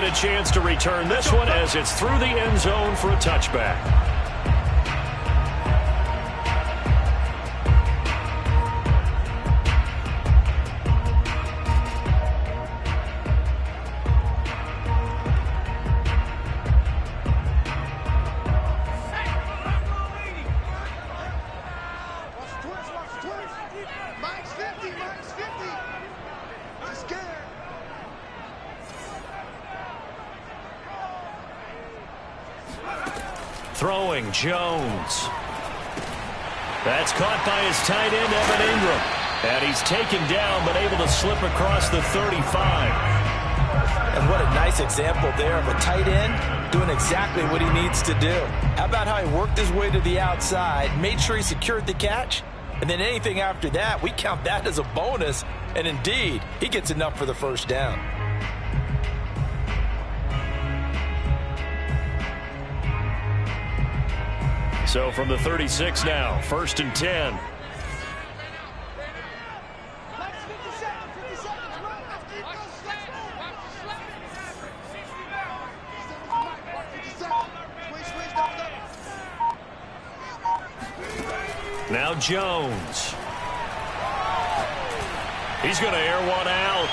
A chance to return this one as it's through the end zone for a touchback. Throwing Jones. That's caught by his tight end, Evan Ingram. And he's taken down, but able to slip across the 35. And what a nice example there of a tight end doing exactly what he needs to do. How about how he worked his way to the outside, made sure he secured the catch, and then anything after that, we count that as a bonus. And indeed, he gets enough for the first down. So from the 36 now, 1st and 10. Now Jones. He's going to air one out.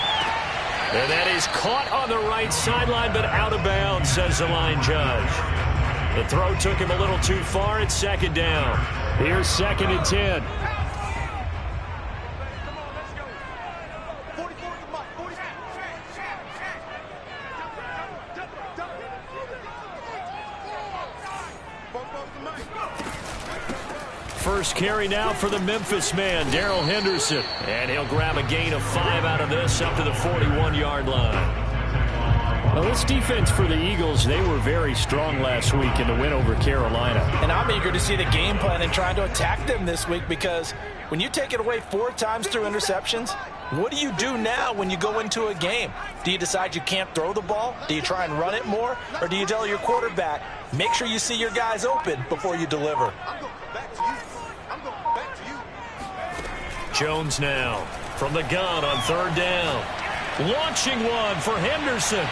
And that is caught on the right sideline, but out of bounds, says the line judge. The throw took him a little too far. It's 2nd down. Here's 2nd and 10. First carry now for the Memphis man, Darrell Henderson. And he'll grab a gain of 5 out of this up to the 41-yard line. Well, this defense for the Eagles, they were very strong last week in the win over Carolina. And I'm eager to see the game plan and trying to attack them this week, because when you take it away 4 times through interceptions, what do you do now when you go into a game? Do you decide you can't throw the ball? Do you try and run it more? Or do you tell your quarterback, make sure you see your guys open before you deliver? Jones now from the gun on 3rd down. Launching one for Henderson.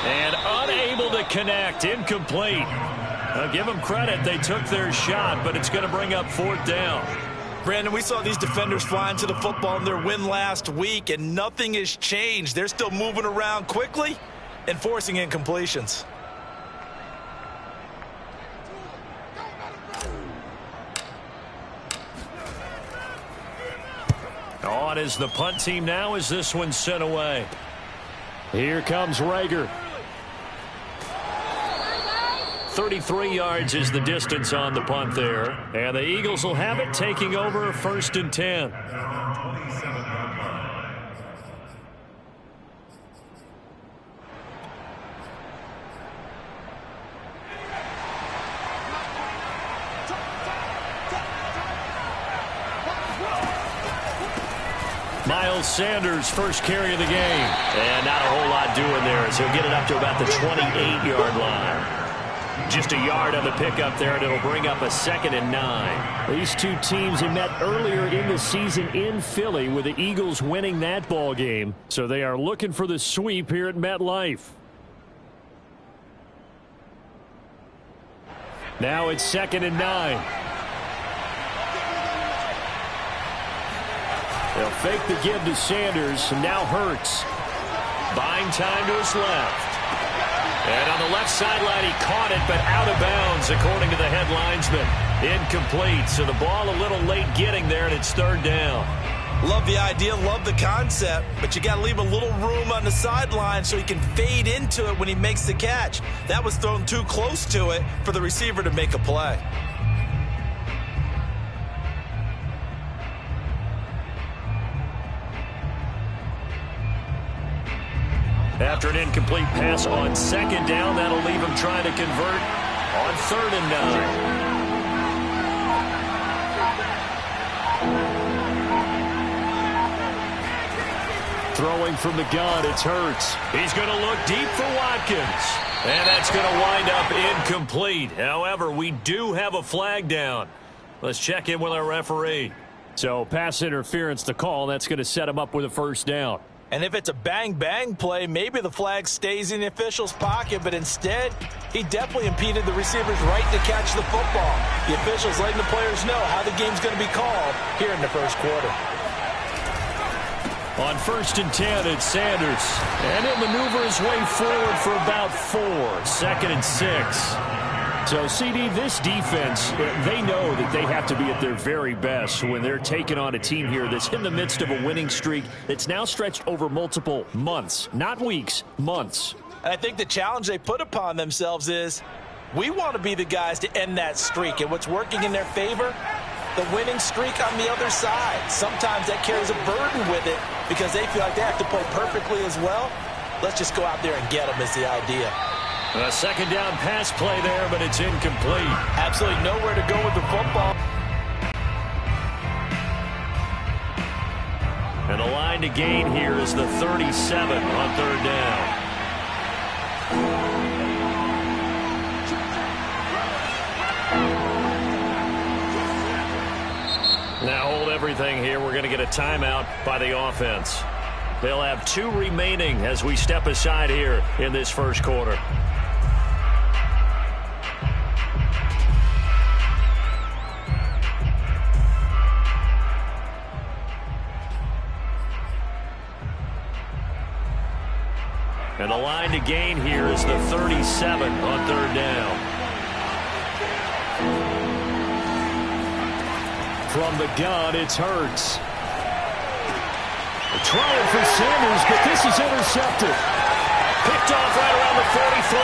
And unable to connect. Incomplete. I'll give them credit. They took their shot, but it's going to bring up 4th down. Brandon, we saw these defenders flying to the football in their win last week, and nothing has changed. They're still moving around quickly and forcing incompletions. On is the punt team now as this one's sent away. Here comes Rager. 33 yards is the distance on the punt there. And the Eagles will have it, taking over 1st and 10. Miles Sanders, first carry of the game. And not a whole lot doing there as he'll get it up to about the 28-yard line. Just a yard on the pickup there, and it'll bring up a 2nd and 9. These two teams had met earlier in the season in Philly, with the Eagles winning that ball game. So they are looking for the sweep here at MetLife. Now it's 2nd and 9. They'll fake the give to Sanders, and now Hurts. Buying time to his left. And on the left sideline, he caught it, but out of bounds, according to the head linesman. Incomplete, so the ball a little late getting there, and it's 3rd down. Love the idea, love the concept, but you got to leave a little room on the sideline so he can fade into it when he makes the catch. That was thrown too close to it for the receiver to make a play. After an incomplete pass on 2nd down, that'll leave him trying to convert on 3rd and 9. Throwing from the gun, it's Hurts. He's going to look deep for Watkins. And that's going to wind up incomplete. However, we do have a flag down. Let's check in with our referee. So pass interference to call. That's going to set him up with a 1st down. And if it's a bang-bang play, maybe the flag stays in the official's pocket, but instead, he definitely impeded the receiver's right to catch the football. The official's letting the players know how the game's going to be called here in the first quarter. On 1st and 10, it's Sanders. And he'll maneuver his way forward for about 4. 2nd and 6. So, CD, this defense, they know that they have to be at their very best when they're taking on a team here that's in the midst of a winning streak that's now stretched over multiple months. Not weeks, months. And I think the challenge they put upon themselves is we want to be the guys to end that streak. And what's working in their favor? The winning streak on the other side. Sometimes that carries a burden with it because they feel like they have to play perfectly as well. Let's just go out there and get them is the idea. A 2nd down pass play there, but it's incomplete. Absolutely nowhere to go with the football. And the line to gain here is the 37 on 3rd down. Now hold everything here. We're going to get a timeout by the offense. They'll have 2 remaining as we step aside here in this first quarter. And the line to gain here is the 37 on 3rd down. From the gun, it's Hurts. Trying for Sanders, but this is intercepted. Picked off right around the 43.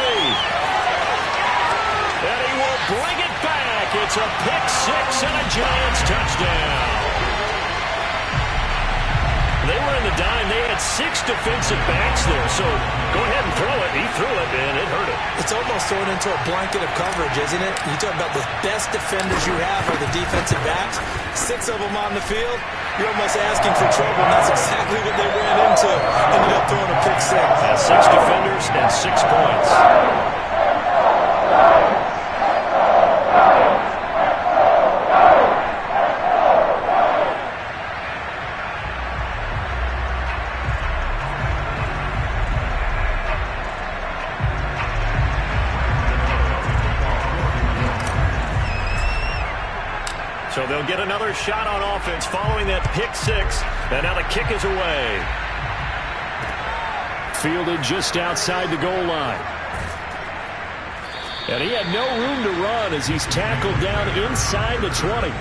And he will bring it back. It's a pick 6 and a Giants touchdown. They were in the dime. They had 6 defensive backs there. So go ahead and throw it. He threw it, and it hurt him. It's almost thrown into a blanket of coverage, isn't it? You talk about the best defenders you have are the defensive backs. 6 of them on the field. You're almost asking for trouble, and that's exactly what they ran into. Ended up throwing a pick 6. 6 defenders and 6 points. So they'll get another shot on offense following that pick 6. And now the kick is away. Fielded just outside the goal line. And he had no room to run as he's tackled down inside the 20.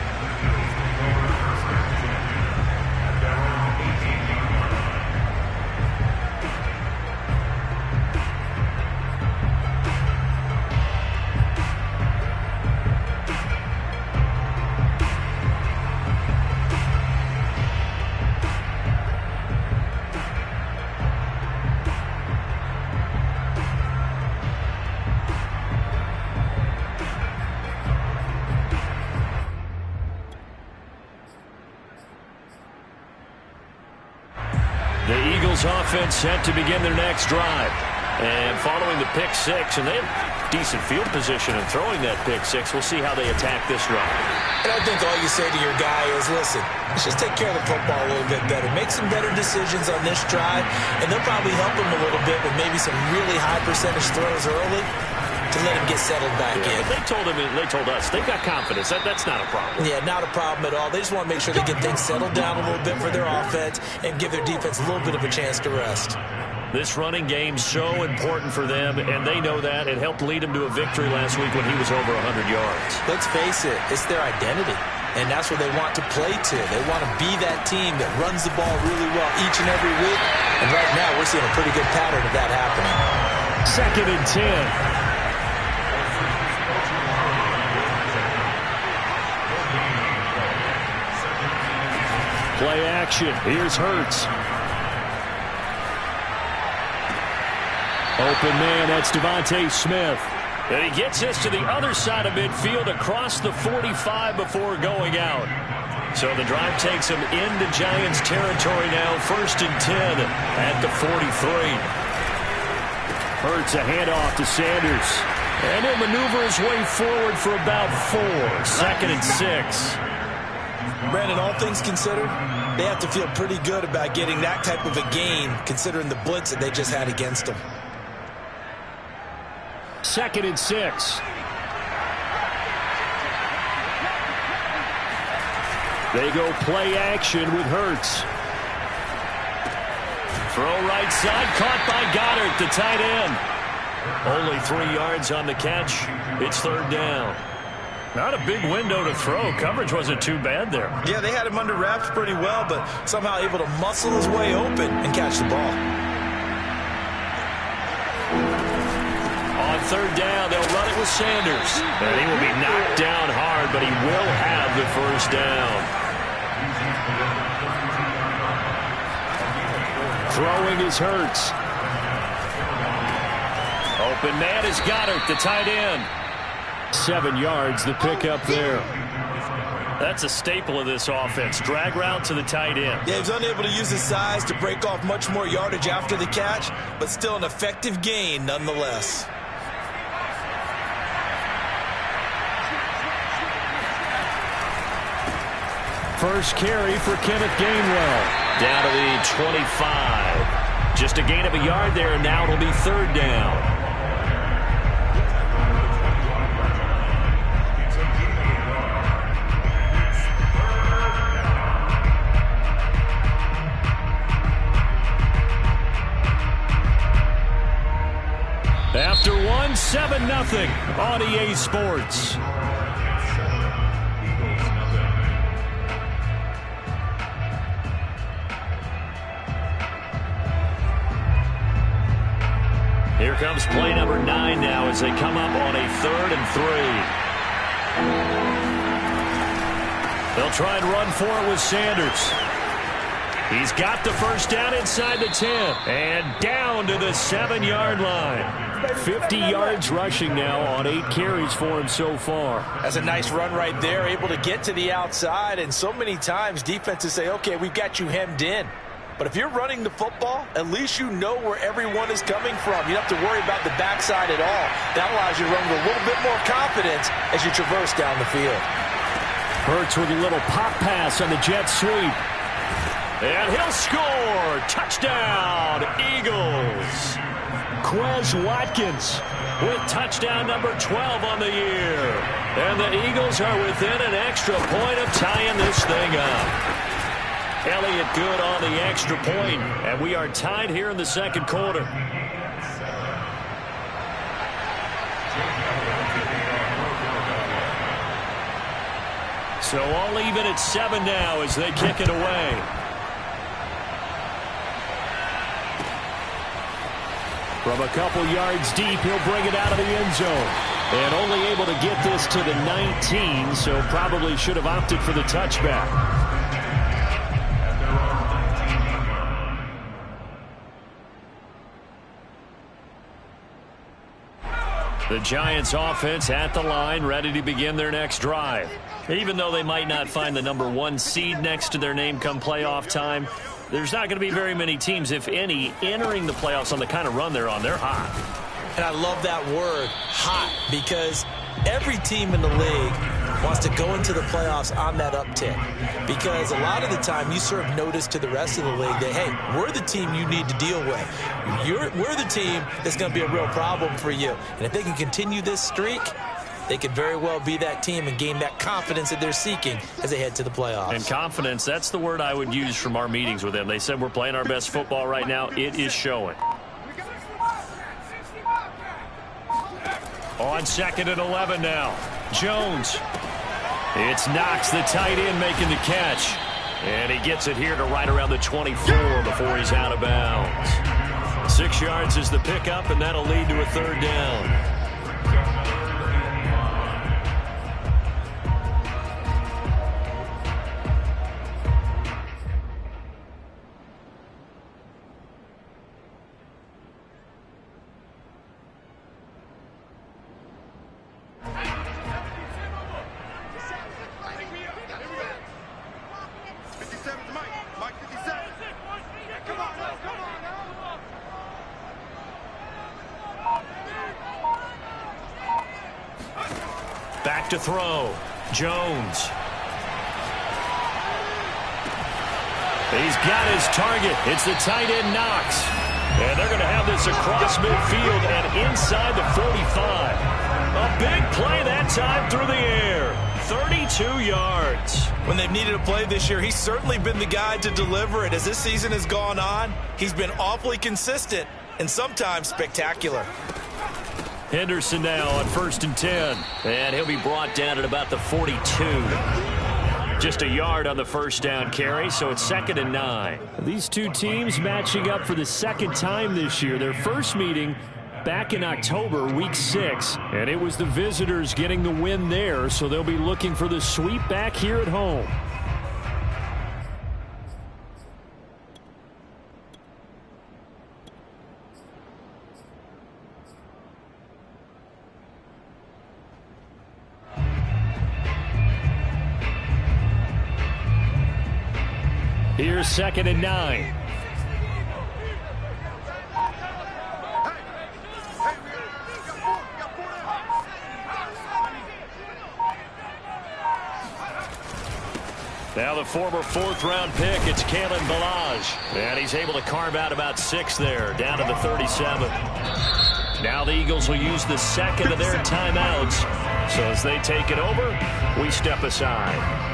The Eagles offense set to begin their next drive. And following the pick 6, and they have decent field position in throwing that pick 6. We'll see how they attack this drive. And I think all you say to your guy is, listen, let's just take care of the football a little bit better. Make some better decisions on this drive, and they'll probably help him a little bit with maybe some really high percentage throws early to let him get settled back in. They told him, they told us, they've got confidence. That's not a problem. Yeah, not a problem at all. They just want to make sure they get things settled down a little bit for their offense and give their defense a little bit of a chance to rest. This running game's so important for them, and they know that. It helped lead them to a victory last week when he was over 100 yards. Let's face it, it's their identity, and that's what they want to play to. They want to be that team that runs the ball really well each and every week, and right now we're seeing a pretty good pattern of that happening. 2nd and 10. Play action. Here's Hurts. Open man, that's Devontae Smith. And he gets this to the other side of midfield across the 45 before going out. So the drive takes him into Giants territory now. 1st and 10 at the 43. Hurts a handoff to Sanders. And he'll maneuver his way forward for about 4. 2nd and 6. Brandon, all things considered, They have to feel pretty good about getting that type of a gain, considering the blitz that they just had against them. 2nd and 6. They go play action with Hurts. Throw right side, caught by Goddard, the tight end. Only 3 yards on the catch. It's 3rd down. Not a big window to throw. Coverage wasn't too bad there. Yeah, they had him under wraps pretty well, but somehow able to muscle his way open and catch the ball. On 3rd down, they'll run it with Sanders. And he will be knocked down hard, but he will have the 1st down. Throwing is Hurts. Open man is Goddard, the tight end. 7 yards, the pickup there. That's a staple of this offense. Drag route to the tight end. Yeah, he's unable to use his size to break off much more yardage after the catch, but still an effective gain nonetheless. First carry for Kenneth Gainwell. Down to the 25. Just a gain of a yard there, and now it'll be 3rd down. After 1, 7-0 on EA Sports. Here comes play number 9 now as they come up on a 3rd and 3. They'll try and run for it with Sanders. He's got the 1st down inside the 10 and down to the 7-yard line. 50 yards rushing now on 8 carries for him so far. That's a nice run right there, able to get to the outside, and so many times defenses say, okay, we've got you hemmed in. But if you're running the football, at least you know where everyone is coming from. You don't have to worry about the backside at all. That allows you to run with a little bit more confidence as you traverse down the field. Hurts with a little pop pass on the jet sweep. And he'll score. Touchdown, Eagles. Quez Watkins with touchdown number 12 on the year. And the Eagles are within an extra point of tying this thing up. Elliott good on the extra point, and we are tied here in the 2nd quarter. So all even at 7 now as they kick it away. From a couple yards deep, he'll bring it out of the end zone. And only able to get this to the 19, so probably should have opted for the touchback. The Giants offense at the line, ready to begin their next drive. Even though they might not find the number 1 seed next to their name come playoff time, there's not going to be very many teams, if any, entering the playoffs on the kind of run they're on. They're hot. And I love that word, hot, because every team in the league wants to go into the playoffs on that uptick. Because a lot of the time you serve notice to the rest of the league that, hey, we're the team you need to deal with. We're the team that's going to be a real problem for you. And if they can continue this streak, they could very well be that team and gain that confidence that they're seeking as they head to the playoffs. And confidence, that's the word I would use from our meetings with them. They said we're playing our best football right now. It is showing. On 2nd and 11 now. Jones. It's Knox, the tight end, making the catch. And he gets it here to right around the 24 before he's out of bounds. 6 yards is the pickup, and that'll lead to a 3rd down. Back to throw. Jones. He's got his target. It's the tight end Knox. And they're going to have this across midfield and inside the 45. A big play that time through the air. 32 yards. When they've needed a play this year, he's certainly been the guy to deliver it. As this season has gone on, he's been awfully consistent and sometimes spectacular. Henderson now on 1st and 10. And he'll be brought down at about the 42. Just a yard on the first down carry, so it's 2nd and 9. These two teams matching up for the second time this year. Their first meeting back in October, week 6, and it was the visitors getting the win there, so they'll be looking for the sweep back here at home. Here's 2nd and 9. Now the former 4th-round pick, it's Kalen Ballage. And he's able to carve out about 6 there, down to the 37. Now the Eagles will use the second of their timeouts. So as they take it over, we step aside.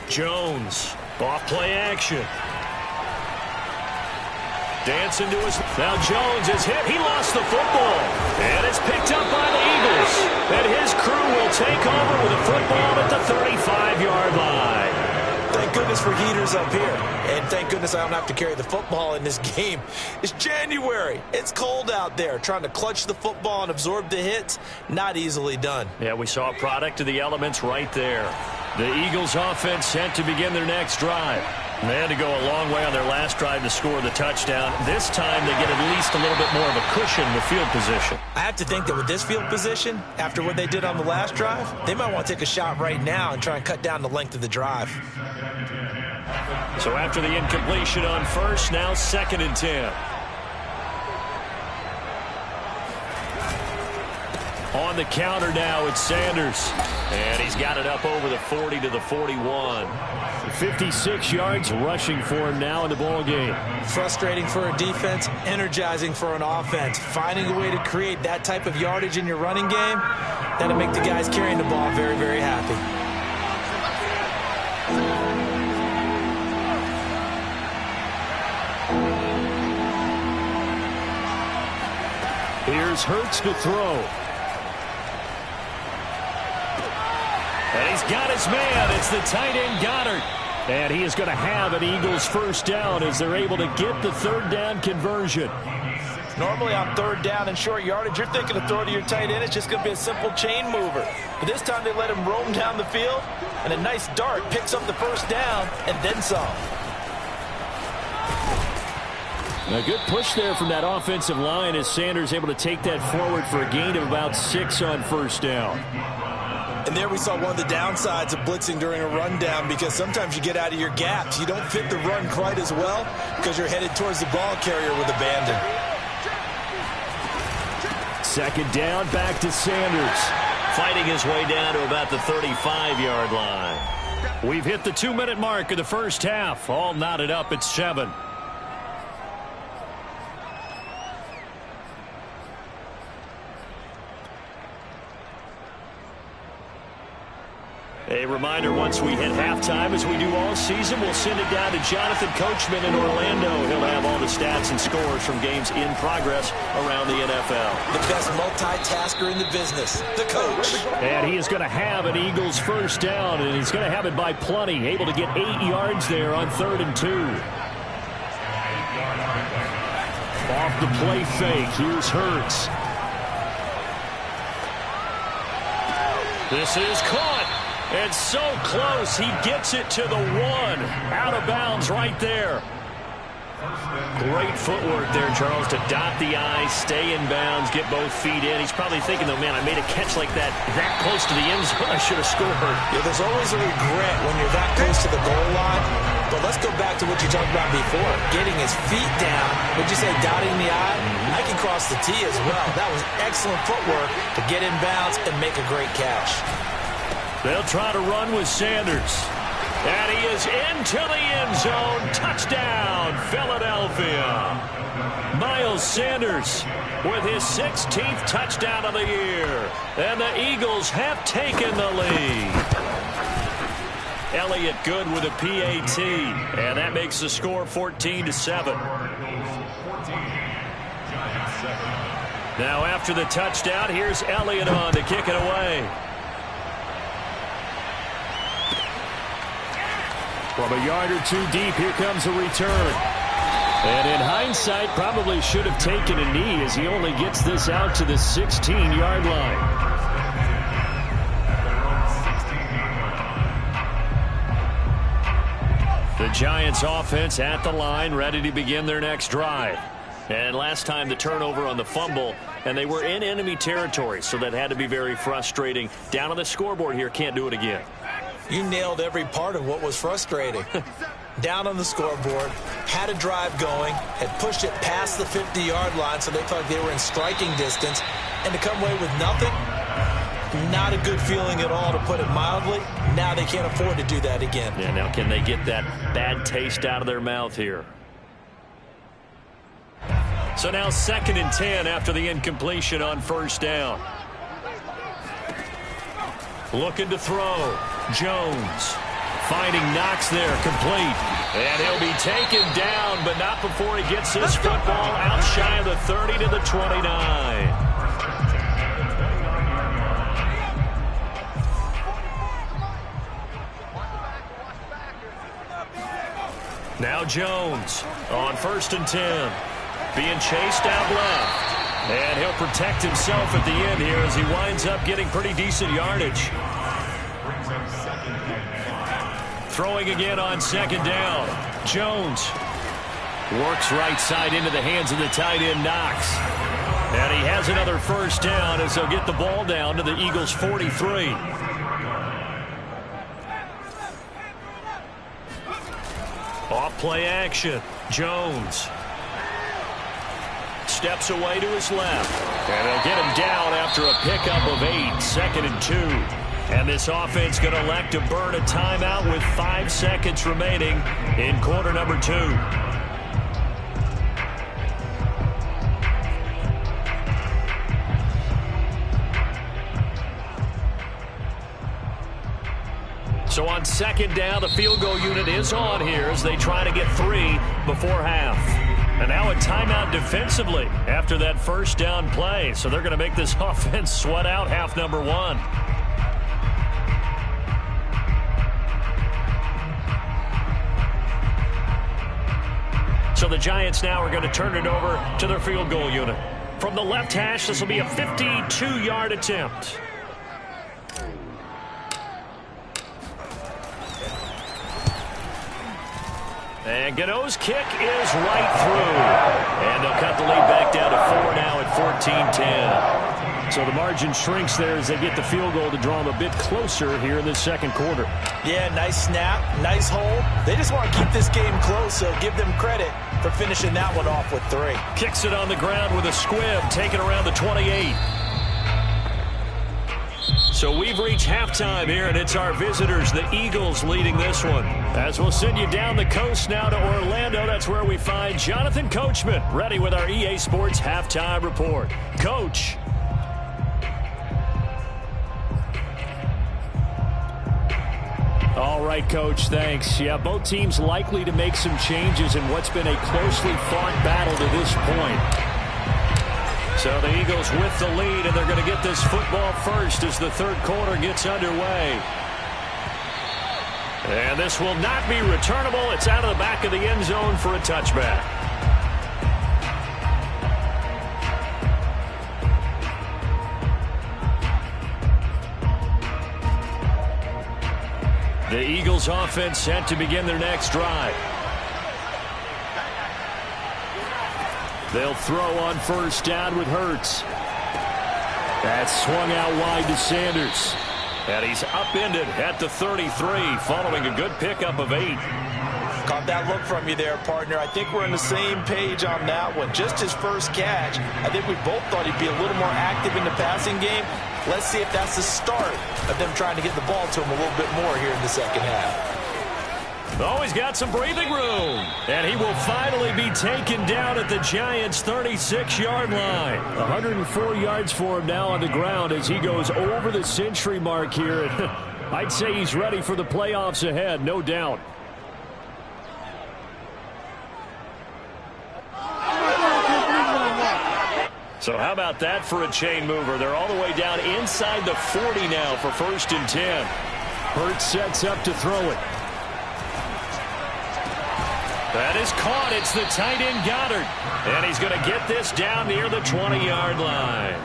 Jones, off play action. Dancing to his... Now Jones is hit. He lost the football. And it's picked up by the Eagles. And his crew will take over with a football at the 35-yard line. Thank goodness for heaters up here. And thank goodness I don't have to carry the football in this game. It's January. It's cold out there. Trying to clutch the football and absorb the hits, not easily done. Yeah, we saw a product of the elements right there. The Eagles offense set to begin their next drive. They had to go a long way on their last drive to score the touchdown. This time they get at least a little bit more of a cushion with field position. I have to think that with this field position, after what they did on the last drive, they might want to take a shot right now and try and cut down the length of the drive. So after the incompletion on first, now 2nd and 10. On the counter now, it's Sanders. And he's got it up over the 40 to the 41. 56 yards rushing for him now in the ball game. Frustrating for a defense, energizing for an offense. Finding a way to create that type of yardage in your running game, that'll make the guys carrying the ball very, very happy. Here's Hurts to throw. And he's got his man. It's the tight end Goddard. And he is going to have an Eagles first down as they're able to get the 3rd down conversion. Normally on 3rd down and short yardage, you're thinking of throw to your tight end. It's just going to be a simple chain mover. But this time they let him roam down the field, and a nice dart picks up the first down and then some. A good push there from that offensive line as Sanders able to take that forward for a gain of about 6 on first down. And there we saw one of the downsides of blitzing during a rundown, because sometimes you get out of your gaps. You don't fit the run quite as well because you're headed towards the ball carrier with abandon. 2nd down, back to Sanders. Fighting his way down to about the 35-yard line. We've hit the 2-minute mark of the first half. All knotted up at 7. A reminder, once we hit halftime, as we do all season, we'll send it down to Jonathan Coachman in Orlando. He'll have all the stats and scores from games in progress around the NFL. The best multitasker in the business, the coach. And he is going to have an Eagles first down, and he's going to have it by plenty. Able to get 8 yards there on 3rd and 2. Off the play fake, here's Hurts. This is caught. It's so close. He gets it to the 1. Out of bounds right there. Great footwork there, Charles, to dot the I, stay in bounds, get both feet in. He's probably thinking, though, man, I made a catch like that close to the end zone. I should have scored. Yeah, there's always a regret when you're that close to the goal line. But let's go back to what you talked about before. Getting his feet down. Would you say dotting the I? I can cross the T as well. That was excellent footwork to get in bounds and make a great catch. They'll try to run with Sanders. And he is into the end zone. Touchdown, Philadelphia. Miles Sanders with his 16th touchdown of the year. And the Eagles have taken the lead. Elliott good with a PAT. And that makes the score 14-7. Now after the touchdown, here's Elliott on to kick it away. From a yard or two deep, here comes a return. And in hindsight, probably should have taken a knee as he only gets this out to the 16-yard line. The Giants offense at the line, ready to begin their next drive. And last time the turnover on the fumble, and they were in enemy territory, so that had to be very frustrating. Down on the scoreboard here, can't do it again. You nailed every part of what was frustrating. Down on the scoreboard, had a drive going, had pushed it past the 50-yard line so they felt like they were in striking distance, and to come away with nothing, not a good feeling at all, to put it mildly. Now they can't afford to do that again. Yeah, now can they get that bad taste out of their mouth here? So now 2nd and 10 after the incompletion on first down. Looking to throw. Jones finding Knox there, complete. And he'll be taken down, but not before he gets his football out shy of the 30 to the 29. Now Jones on 1st and 10. Being chased out left. And he'll protect himself at the end here as he winds up getting pretty decent yardage. Throwing again on 2nd down. Jones works right side into the hands of the tight end, Knox. And he has another first down as they'll get the ball down to the Eagles' 43. Off play action. Jones steps away to his left. And they'll get him down after a pickup of 8, 2nd and 2. And this offense going to elect to burn a timeout with 5 seconds remaining in quarter number 2. So on 2nd down, the field goal unit is on here as they try to get 3 before half. And now a timeout defensively after that first down play. So they're going to make this offense sweat out half number 1. So the Giants now are going to turn it over to their field goal unit. From the left hash, this will be a 52-yard attempt. And Gano's kick is right through. And they'll cut the lead back down to 4 now at 14-10. So the margin shrinks there as they get the field goal to draw them a bit closer here in the 2nd quarter. Yeah, nice snap, nice hold. They just want to keep this game close, so give them credit for finishing that one off with 3. Kicks it on the ground with a squib, taken around the 28. So we've reached halftime here, and it's our visitors, the Eagles, leading this one. As we'll send you down the coast now to Orlando, that's where we find Jonathan Coachman, ready with our EA Sports Halftime Report. Coach. All right, Coach, thanks. Yeah, both teams likely to make some changes in what's been a closely fought battle to this point. So the Eagles with the lead, and they're going to get this football first as the 3rd quarter gets underway. And this will not be returnable. It's out of the back of the end zone for a touchback. The Eagles offense set to begin their next drive. They'll throw on first down with Hurts. That's swung out wide to Sanders. And he's upended at the 33 following a good pickup of 8. Caught that look from you there, partner. I think we're on the same page on that one. Just his first catch. I think we both thought he'd be a little more active in the passing game. Let's see if that's the start of them trying to get the ball to him a little bit more here in the second half. Oh, he's got some breathing room. And he will finally be taken down at the Giants' 36-yard line. 104 yards for him now on the ground as he goes over the century mark here. I'd say he's ready for the playoffs ahead, no doubt. So how about that for a chain mover? They're all the way down inside the 40 now for 1st and 10. Hurts sets up to throw it. That is caught. It's the tight end Goddard. And he's going to get this down near the 20-yard line.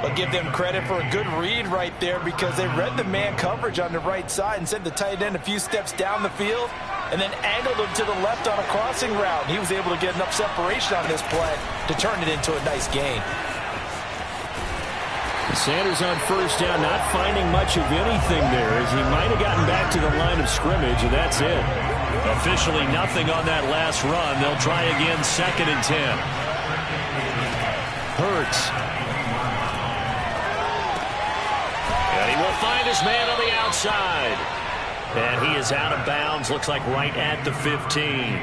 But give them credit for a good read right there because they read the man coverage on the right side and sent the tight end a few steps down the field and then angled him to the left on a crossing route. He was able to get enough separation on this play to turn it into a nice gain. Sanders on first down, not finding much of anything there as he might have gotten back to the line of scrimmage, and that's it. Officially nothing on that last run. They'll try again 2nd and 10. Hurts. And he will find his man on the outside. And he is out of bounds, looks like right at the 15.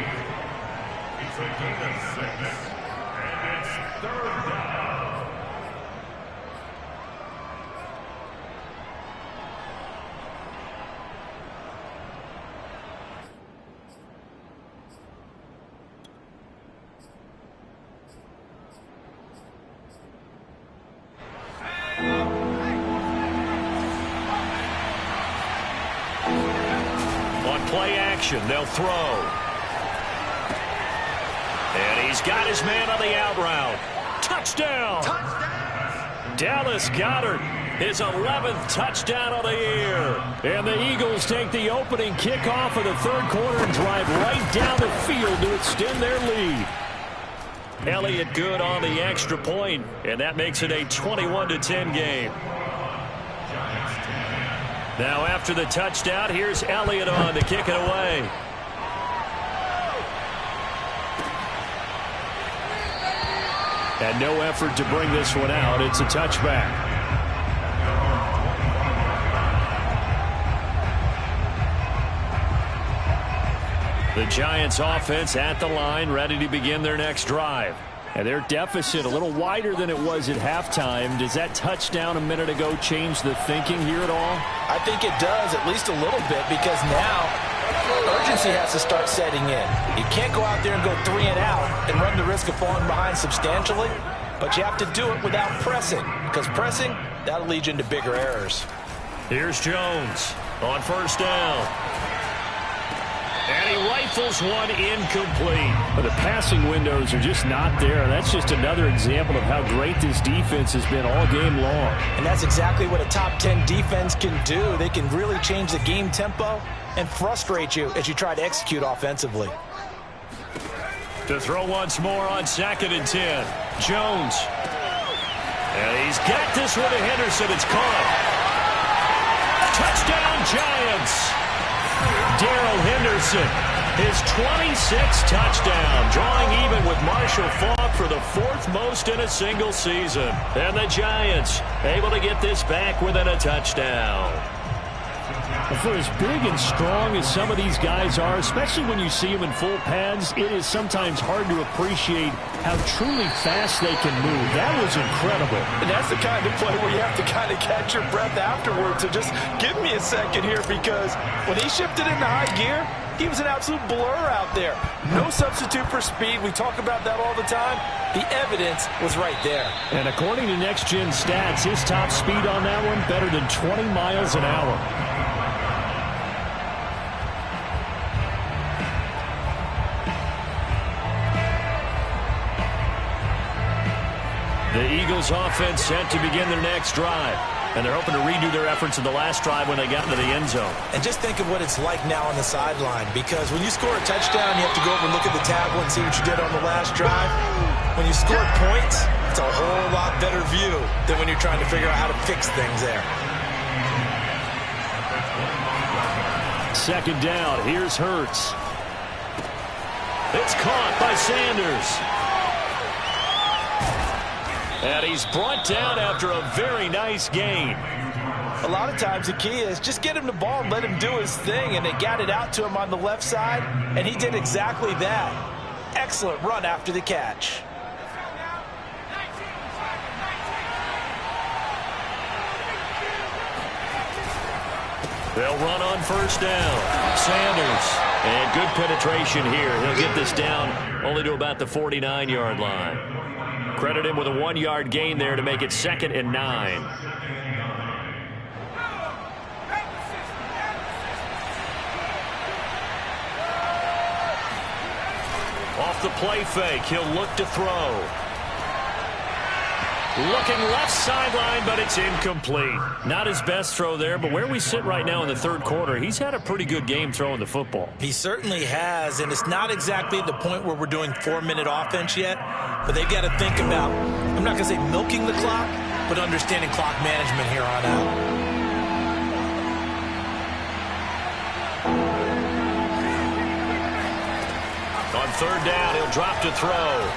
Play action, they'll throw. And he's got his man on the out route. Touchdown! Dallas Goedert, his 11th touchdown of the year. And the Eagles take the opening kickoff of the 3rd quarter and drive right down the field to extend their lead. Elliott good on the extra point, and that makes it a 21-10 game. Now after the touchdown, here's Elliott on to kick it away. And no effort to bring this one out. It's a touchback. The Giants offense at the line, ready to begin their next drive. And their deficit a little wider than it was at halftime. Does that touchdown a minute ago change the thinking here at all? I think it does, at least a little bit, because now urgency has to start setting in. You can't go out there and go 3 and out and run the risk of falling behind substantially, but you have to do it without pressing, because pressing, that'll lead you into bigger errors. Here's Jones on first down. And he rifles one incomplete. But the passing windows are just not there. That's just another example of how great this defense has been all game long. And that's exactly what a top 10 defense can do. They can really change the game tempo and frustrate you as you try to execute offensively. To throw once more on 2nd and 10. Jones. And he's got this one to Henderson. It's caught. Touchdown Giants. Darrell Henderson, his 26th touchdown, drawing even with Marshall Faulk for the 4th most in a single season. And the Giants able to get this back within a touchdown. For as big and strong as some of these guys are, especially when you see them in full pads, it is sometimes hard to appreciate how truly fast they can move. That was incredible. And that's the kind of play where you have to kind of catch your breath afterwards. So just give me a second here, because when he shifted into high gear, he was an absolute blur out there. No substitute for speed. We talk about that all the time. The evidence was right there. And according to Next Gen Stats, his top speed on that one, better than 20 miles an hour. The Eagles offense set to begin their next drive. And they're hoping to redo their efforts in the last drive when they got into the end zone. And just think of what it's like now on the sideline, because when you score a touchdown, you have to go over and look at the tablet and see what you did on the last drive. When you score points, it's a whole lot better view than when you're trying to figure out how to fix things there. Second down, here's Hurts. It's caught by Sanders. And he's brought down after a very nice gain. A lot of times the key is just get him the ball and let him do his thing, and they got it out to him on the left side, and he did exactly that. Excellent run after the catch. They'll run on first down. Sanders. And good penetration here. He'll get this down only to about the 49-yard line. Credit him with a 1-yard gain there to make it 2nd and 9. Off the play fake, he'll look to throw. Looking left sideline, but it's incomplete. Not his best throw there, but where we sit right now in the third quarter, he's had a pretty good game throwing the football. He certainly has, and it's not exactly at the point where we're doing 4-minute offense yet, but they've got to think about, I'm not going to say milking the clock, but understanding clock management here on out. On third down, he'll drop to throw.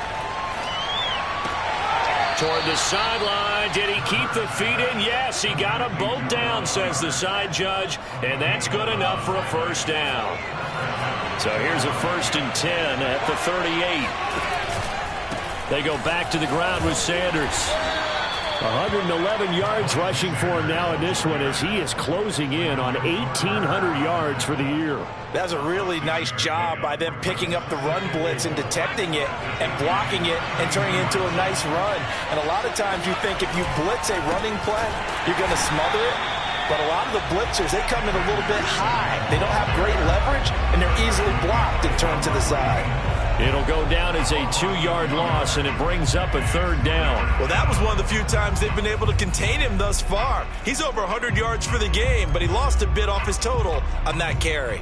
Toward the sideline. Did he keep the feet in? Yes, he got them both down, says the side judge, and that's good enough for a first down. So here's a 1st and 10 at the 38. They go back to the ground with Sanders. 111 yards rushing for him now in this one as he is closing in on 1,800 yards for the year. That's a really nice job by them picking up the run blitz and detecting it and blocking it and turning it into a nice run. And a lot of times you think if you blitz a running play, you're going to smother it. But a lot of the blitzers, they come in a little bit high. They don't have great leverage, and they're easily blocked and turned to the side. It'll go down as a 2-yard loss, and it brings up a 3rd down. Well, that was one of the few times they've been able to contain him thus far. He's over 100 yards for the game, but he lost a bit off his total on that carry.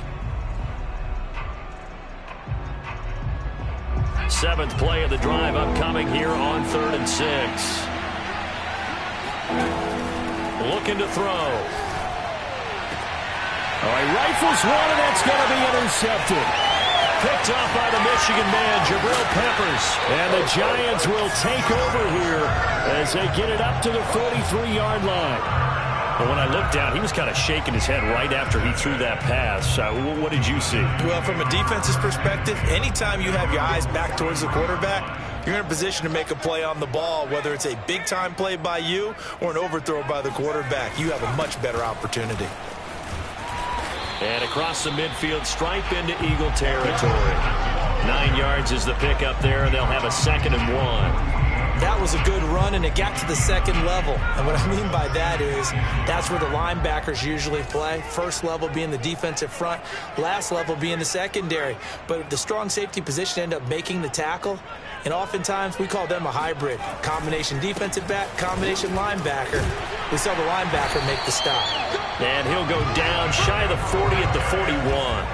7th play of the drive upcoming here on 3rd and 6. Looking to throw. All right, rifles one, and that's going to be intercepted. Picked off by the Michigan man, Jabril Peppers. And the Giants will take over here as they get it up to the 43-yard line. But when I looked down, he was kind of shaking his head right after he threw that pass. What did you see? Well, from a defense's perspective, anytime you have your eyes back towards the quarterback, you're in a position to make a play on the ball, whether it's a big-time play by you or an overthrow by the quarterback. You have a much better opportunity. And across the midfield, stripe into Eagle territory. 9 yards is the pickup there, and they'll have a 2nd and 1. That was a good run, and it got to the 2nd level. And what I mean by that is that's where the linebackers usually play. First level being the defensive front, last level being the secondary. But the strong safety position ended up making the tackle, and oftentimes we call them a hybrid. Combination defensive back, combination linebacker. We saw the linebacker make the stop. And he'll go down shy of the 40 at the 41.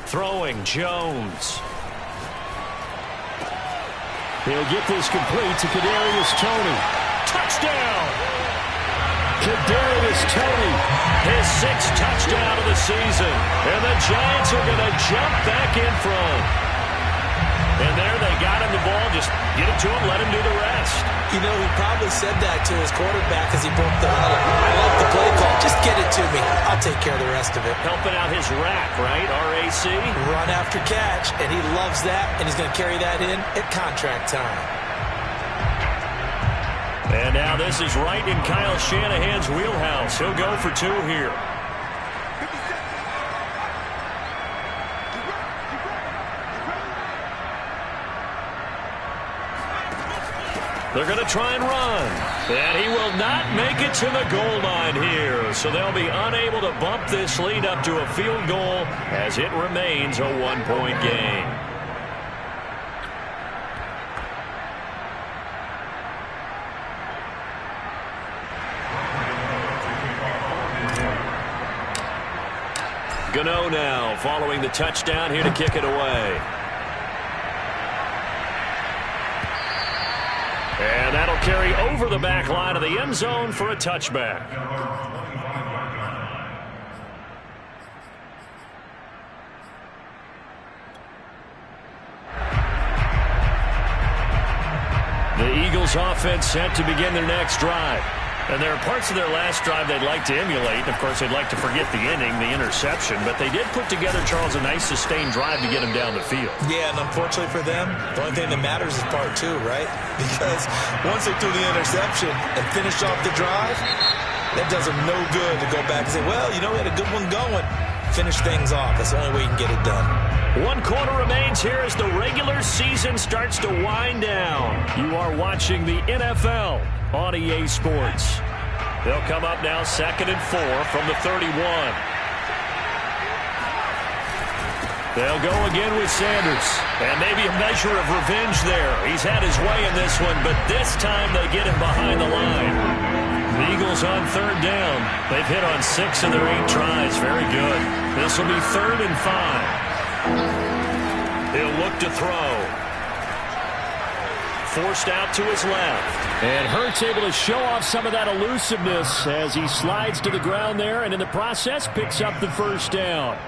Throwing, Jones. He'll get this complete to Kadarius Toney. Touchdown! Kadarius Toney, his 6th touchdown of the season. And the Giants are going to jump back in front. And there they got him the ball. Just get it to him, let him do the rest. You know, he probably said that to his quarterback as he broke the huddle. I like the play call. Just get it to me. I'll take care of the rest of it. Helping out his rack, right? RAC. Run after catch, and he loves that, and he's going to carry that in at contract time. And now this is right in Kyle Shanahan's wheelhouse. He'll go for 2 here. They're going to try and run. And he will not make it to the goal line here. So they'll be unable to bump this lead up to a field goal as it remains a 1-point game. 2-0 now following the touchdown here to kick it away. And that'll carry over the back line of the end zone for a touchback. The Eagles offense set to begin their next drive. And there are parts of their last drive they'd like to emulate. Of course, they'd like to forget the inning, the interception. But they did put together, Charles, a nice sustained drive to get them down the field. Yeah, and unfortunately for them, the only thing that matters is part two, right? Because once they threw the interception and finished off the drive, that does them no good to go back and say, well, you know, we had a good one going. Finish things off. That's the only way you can get it done. 1 quarter remains here as the regular season starts to wind down. You are watching the NFL on EA Sports. They'll come up now 2nd and 4 from the 31. They'll go again with Sanders. And maybe a measure of revenge there. He's had his way in this one, but this time they get him behind the line. The Eagles on 3rd down. They've hit on 6 of their 8 tries. Very good. This will be 3rd and 5. He'll look to throw. Forced out to his left. And Hurts able to show off some of that elusiveness as he slides to the ground there and in the process picks up the 1st down.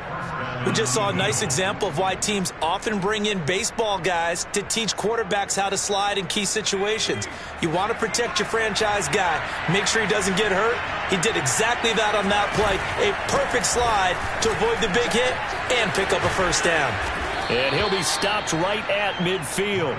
We just saw a nice example of why teams often bring in baseball guys to teach quarterbacks how to slide in key situations. You want to protect your franchise guy. Make sure he doesn't get hurt. He did exactly that on that play. A perfect slide to avoid the big hit and pick up a 1st down. And he'll be stopped right at midfield.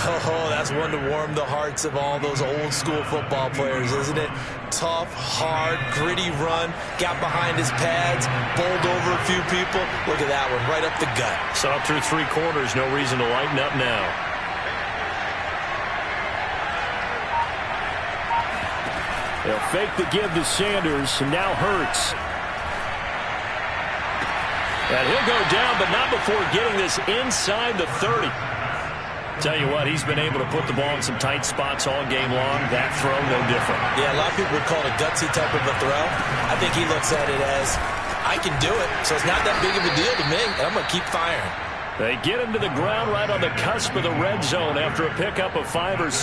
Oh, that's one to warm the hearts of all those old school football players, isn't it? Tough, hard, gritty run, got behind his pads, bowled over a few people. Look at that one, right up the gut. So up through 3 quarters, no reason to lighten up now. They'll fake the give to Sanders, and now Hurts. And he'll go down, but not before getting this inside the 30. Tell you what, he's been able to put the ball in some tight spots all game long. That throw, no different. Yeah, a lot of people would call it a gutsy type of a throw. I think he looks at it as, I can do it, so it's not that big of a deal to me, and I'm going to keep firing. They get him to the ground right on the cusp of the red zone after a pickup of 5 or 6.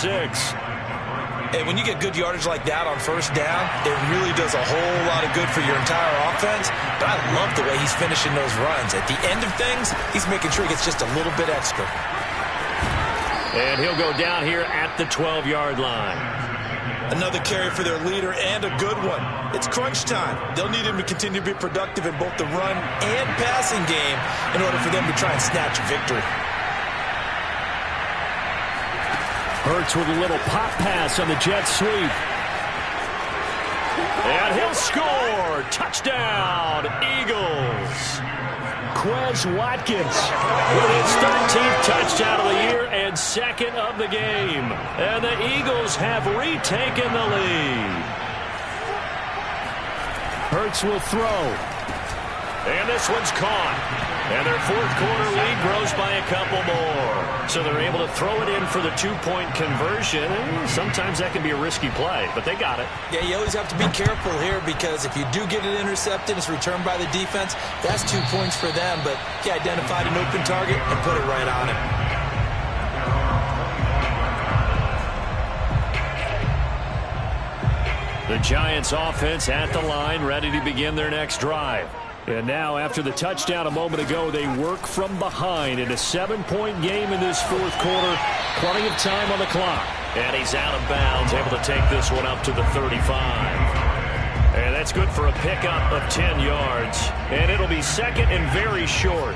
And when you get good yardage like that on 1st down, it really does a whole lot of good for your entire offense. But I love the way he's finishing those runs. At the end of things, he's making sure he gets just a little bit extra. And he'll go down here at the 12-yard line. Another carry for their leader and a good one. It's crunch time. They'll need him to continue to be productive in both the run and passing game in order for them to try and snatch a victory. Hurts with a little pop pass on the jet sweep. And he'll score. Touchdown, Eagles. Quez Watkins with his 13th touchdown of the year and 2nd of the game. And the Eagles have retaken the lead. Hurts will throw. And this one's caught. And their 4th quarter lead grows by a couple more. So they're able to throw it in for the 2-point conversion. Sometimes that can be a risky play, but they got it. Yeah, you always have to be careful here because if you do get it intercepted, it's returned by the defense. That's 2 points for them, but he identified an open target and put it right on him. The Giants offense at the line, ready to begin their next drive. And now, after the touchdown a moment ago, they work from behind in a 7-point game in this 4th quarter. Plenty of time on the clock. And he's out of bounds, able to take this one up to the 35. And that's good for a pickup of 10 yards. And it'll be 2nd and very short.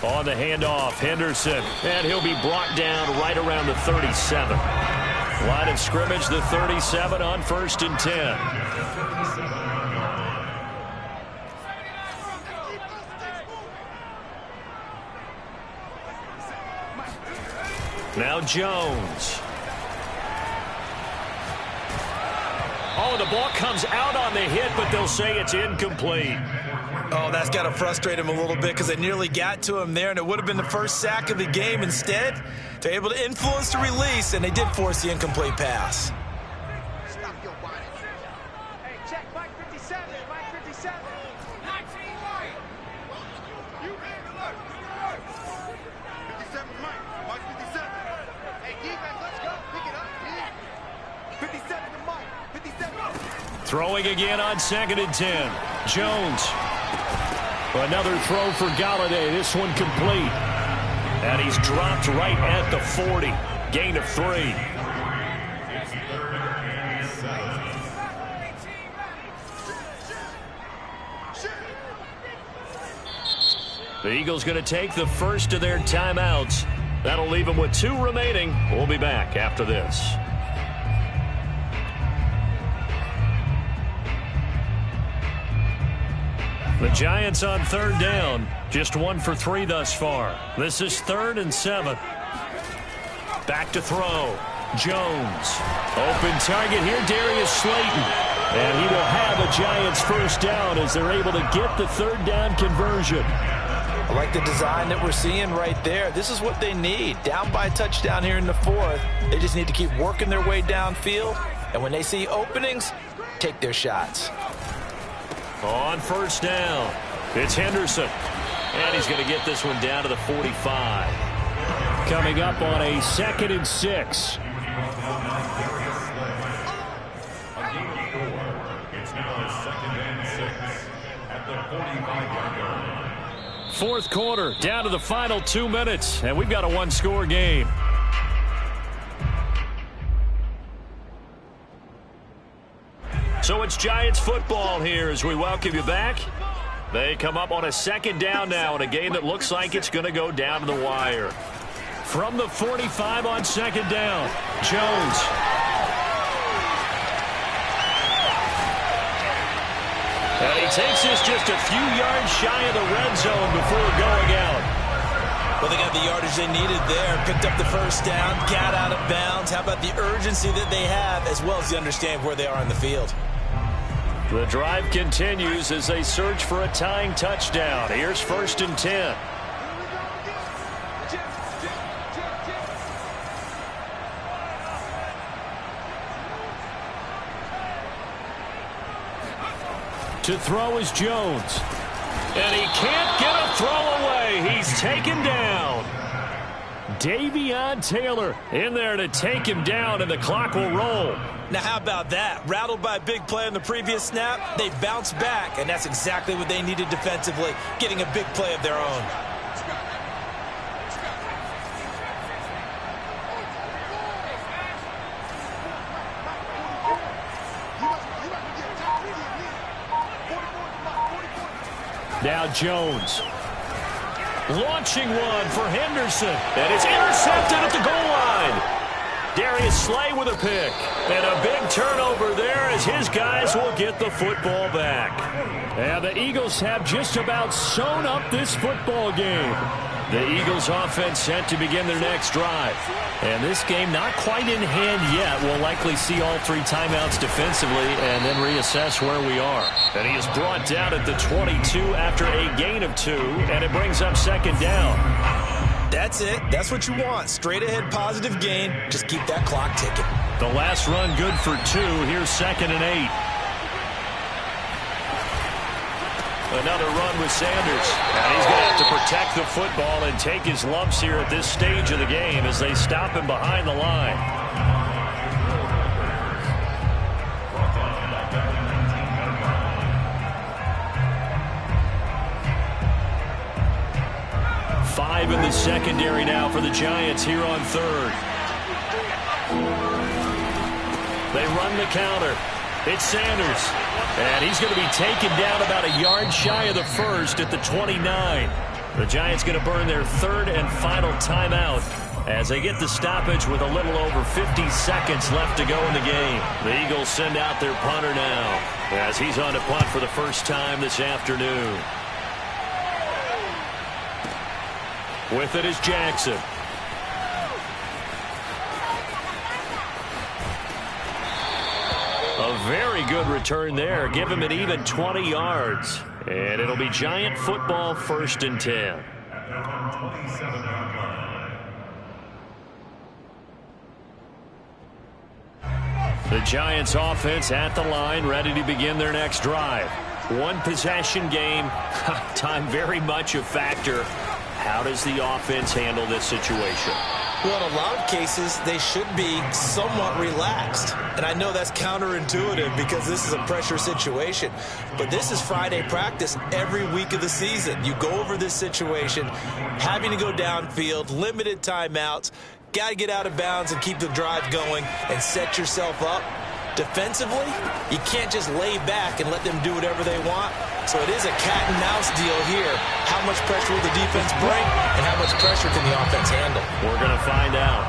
On the handoff, Henderson, and he'll be brought down right around the 37. Line of scrimmage, the 37 on 1st and 10. Now Jones. Oh, the ball comes out on the hit, but they'll say it's incomplete. Oh, that's got to frustrate him a little bit because they nearly got to him there, and it would have been the first sack of the game. Instead, they're able to influence the release, and they did force the incomplete pass. Stop your body. Hey, check Mike 57. Mike 57. You 57, Mike. Mike 57. Hey, defense, let's go. Pick it up, 57 to Mike. 57. Throwing again on 2nd and 10. Jones. Another throw for Galladay. This one complete. And he's dropped right at the 40. Gain of 3. The Eagles going to take the first of their timeouts. That'll leave them with 2 remaining. We'll be back after this. The Giants on 3rd down. Just 1 for 3 thus far. This is 3rd and 7. Back to throw. Jones. Open target here, Darius Slayton. And he will have a Giants first down as they're able to get the 3rd down conversion. I like the design that we're seeing right there. This is what they need. Down by a touchdown here in the 4th. They just need to keep working their way downfield. And when they see openings, take their shots. On 1st down, it's Henderson. And he's going to get this one down to the 45. Coming up on a 2nd and 6. It's now 2nd and 6 at the 45-yard line. 4th quarter, down to the final 2 minutes, and we've got a 1-score game. So it's Giants football here as we welcome you back. They come up on a 2nd down now in a game that looks like it's going to go down to the wire. From the 45 on 2nd down, Jones. And he takes this just a few yards shy of the red zone before going out. Well, they got the yardage they needed there. Picked up the first down, got out of bounds. How about the urgency that they have as well as they understand where they are in the field? The drive continues as they search for a tying touchdown. Here's 1st and 10. To throw is Jones. And he can't get a throw away. He's taken down. Davion Taylor in there to take him down, and the clock will roll. Now, how about that? Rattled by a big play on the previous snap, they bounced back, and that's exactly what they needed defensively, getting a big play of their own. Now Jones. Launching one for Henderson. And it's intercepted at the goal line. Darius Slay with a pick. And a big turnover there as his guys will get the football back. And the Eagles have just about sewn up this football game. The Eagles offense set to begin their next drive. And this game not quite in hand yet. We'll likely see all 3 timeouts defensively and then reassess where we are. And he is brought down at the 22 after a gain of 2, and it brings up 2nd down. That's it. That's what you want. Straight ahead positive gain. Just keep that clock ticking. The last run good for 2. Here's 2nd and 8. Another run with Sanders. And he's going to have to protect the football and take his lumps here at this stage of the game as they stop him behind the line. Five in the secondary now for the Giants here on 3rd. They run the counter. It's Sanders. And he's going to be taken down about a yard shy of the 1st at the 29. The Giants going to burn their 3rd and final timeout as they get the stoppage with a little over 50 seconds left to go in the game. The Eagles send out their punter now as he's on to punt for the first time this afternoon. With it is Jackson. A very good return there. Give him an even 20 yards. And it'll be Giant football, 1st and 10. At their own 27-yard line. The Giants offense at the line, ready to begin their next drive. One possession game, time very much a factor. How does the offense handle this situation? Well, in a lot of cases, they should be somewhat relaxed. And I know that's counterintuitive because this is a pressure situation. But this is Friday practice every week of the season. You go over this situation, having to go downfield, limited timeouts, got to get out of bounds and keep the drive going and set yourself up. Defensively, you can't just lay back and let them do whatever they want. So it is a cat and mouse deal here. How much pressure will the defense bring and how much pressure can the offense handle? We're going to find out.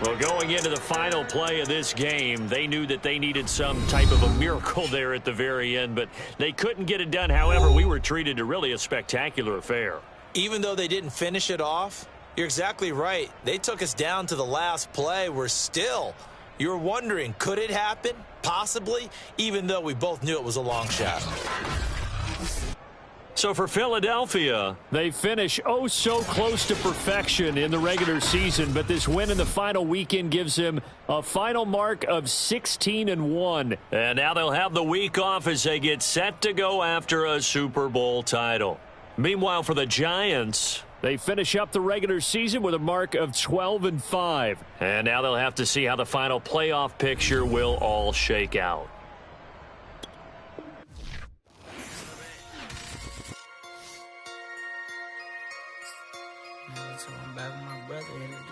Well, going into the final play of this game, they knew that they needed some type of a miracle there at the very end, but they couldn't get it done. However, we were treated to really a spectacular affair. Even though they didn't finish it off, you're exactly right. They took us down to the last play. We're still... You're wondering, could it happen? Possibly, even though we both knew it was a long shot. So for Philadelphia, they finish oh so close to perfection in the regular season, but this win in the final weekend gives them a final mark of 16-1. And now they'll have the week off as they get set to go after a Super Bowl title. Meanwhile, for the Giants, they finish up the regular season with a mark of 12-5. And now they'll have to see how the final playoff picture will all shake out. So I'm back with my brother.